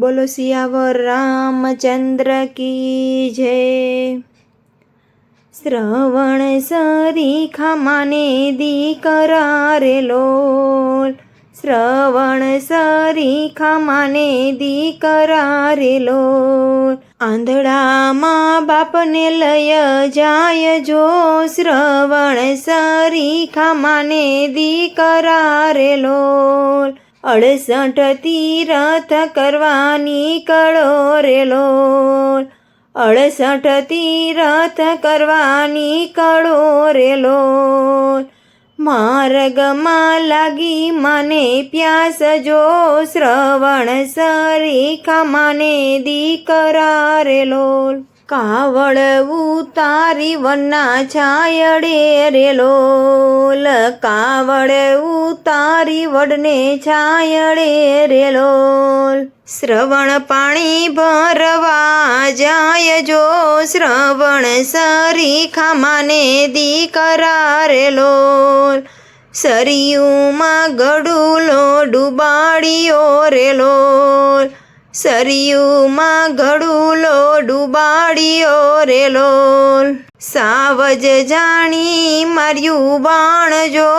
બોલો સિયાવર રામચંદ્ર કી જય। શ્રવણ સરીખા માને દીકરા રે લોલ, શ્રવણ સરીખા માને દીકરા રે લોલ। આંધળામાં બાપને લય જાય જો, શ્રવણ સરીખા માને દીકરા રે લોલ। 68 તીરથ કરવા નીકળો રે લોલ, 68 તીરથ કરવા નીકળો રે લોલ। માર્ગમાં લાગી મને પ્યાસ જો, શ્રવણ સરીખા માને દીકરા રે લોલ। કાવડ ઉતારી વનના છાયડે રે લોલ, કાવડ ઉતારી વડને છાયડે રે લોલ। શ્રવણ પાણી ભરવા જાય જો, શ્રવણ સરીખા માને દીકરા રે લોલ। સરયુમાં ગડુલો ડુબાડ્યો રે લોલ, સરયુમાં ગડુલો ડુબાડ્યો રે લોલ। સાવજ જાણી માર્યું બાણ જો,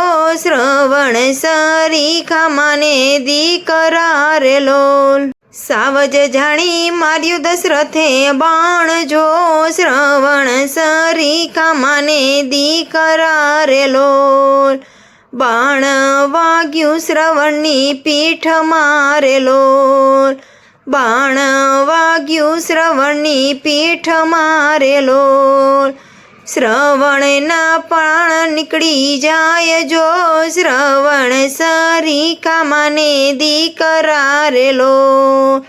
શ્રવણ સરીખા માને દીકરા રે લોલ। સાવજ જાણી માર્યું દશરથે બાણ જો, શ્રવણ સરીખા માને દીકરા રે લોલ। બાણ વાગ્યું શ્રવણની પીઠમાં રે લોલ, બાણ વાગ્યું શ્રવણની પીઠમાં રે લોલ। શ્રવણના પ્રાણ નીકળી જાય જો, શ્રવણ સરીખા માને દીકરા રે લોલ।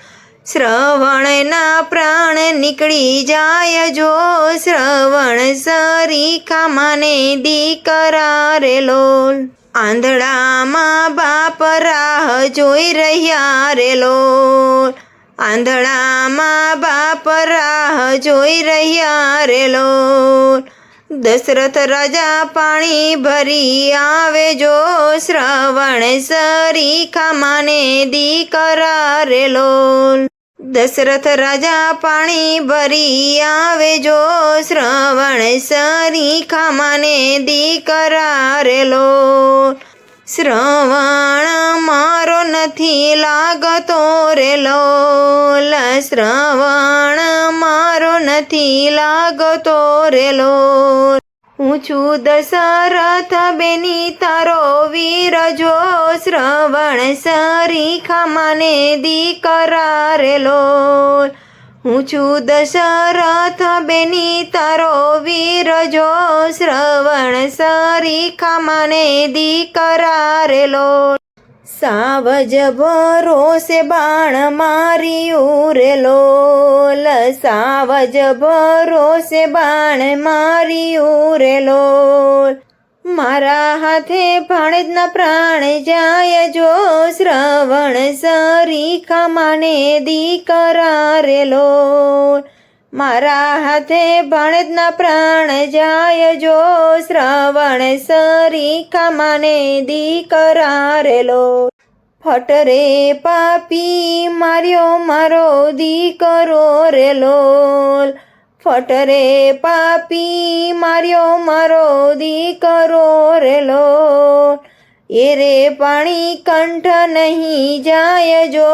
શ્રવણના પ્રાણ નીકળી જાય જો, શ્રવણ સરીખા માને દીકરા રે લોલ। આંધળામાં બાપ રાહ જોઈ રહ્યા રે લોલ, આંધળામાં બાપ રાહ જોઈ રહ્યા રે લોલ। દશરથ રાજા પાણી ભરી આવે જો, શ્રવણ સરીખા માને દીકરા રે લોલ। દશરથ રાજા પાણી ભરી આવે જો, શ્રવણ સરીખા માને દીકરા રે લોલ। શ્રવણ મારો નથી લાગતો રે લોલ, શ્રવણ મારો નથી લાગતો રે લોલ। હું છું દશરથ બેની તારો વીર જો, શ્રવણ સરીખા માને દીકરા રે લોલ। હું છું દશરથ બેની તારો વીર જો, શ્રવણ સરીખા માને દીકરા રે લોલ। સાવજ ભરોસે બાણ માર્યું રે લોલ, સાવજ ભરોસે બાણ માર્યું રે લોલ। મારા હાથે ભાણેજના પ્રાણ જાય જો, શ્રવણ સરીખા માને દીકરા રે લોલ। મારા હાથે ભાણેજના પ્રાણ જાય જો, શ્રવણ સરીખા માને દીકરા રે લોલ। ફટ રે પાપી માર્યો મારો દીકરો રે લોલ, ફટ રે પાપી માર્યો મારો દીકરો રે લોલ। એ રે પાણી કંઠ નહીં જાય જો,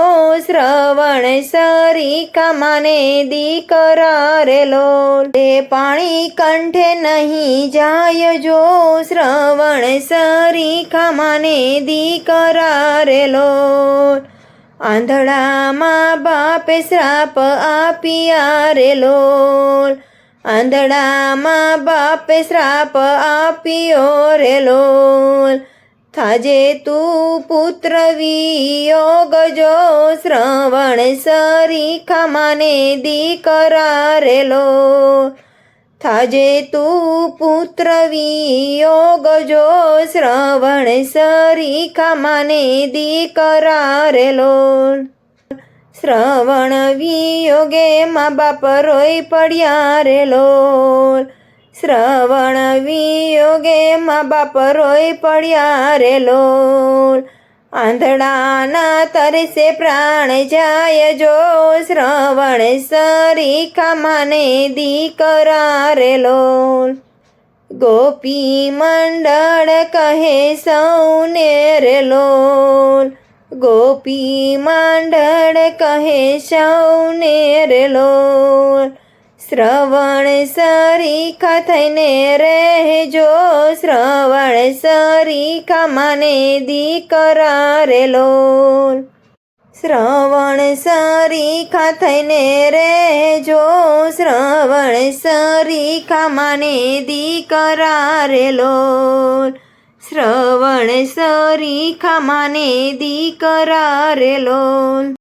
શ્રવણ સરીખા માને દીકરા રે લોલ। એ પાણી કંઠે નહીં જાય જો, શ્રવણ સરીખા માને દીકરા રે લોલ। આંધળામાં બાપે શ્રાપ આપ્યા રે લોલ, આંધળામાં બાપે શ્રાપ આપ્યો રે લોલ। થાજે તું પુત્ર વિયોગ જો, શ્રવણ સરીખા માને દીકરા રે લોલ। થાજે તું પુત્ર વિયોગ જો, શ્રવણ સરીખા માને દીકરા રે લોલ। શ્રવણ વિયોગે મા બાપ રોઈ પડ્યા રે લોલ, શ્રવણ વિયોગે મા બાપ રોઈ પડ્યા રે લોલ। આંધળાના તરસે પ્રાણ જાય જો શ્રવણ સરીખા માને દીકરા રે લોલ. ગોપી મંડળ કહે સૌને રે લોલ. ગોપી મંડળ કહે સૌને રે લોલ. શ્રવણ સરીખા થઈને રહેજો શ્રવણ સરીખા માને દીકરા રે લોલ. શ્રવણ સરીખા થઈને રહેજો શ્રવણ સરીખા માને દીકરા રે લોલ. શ્રવણ સરીખા માને દીકરા રે લોલ.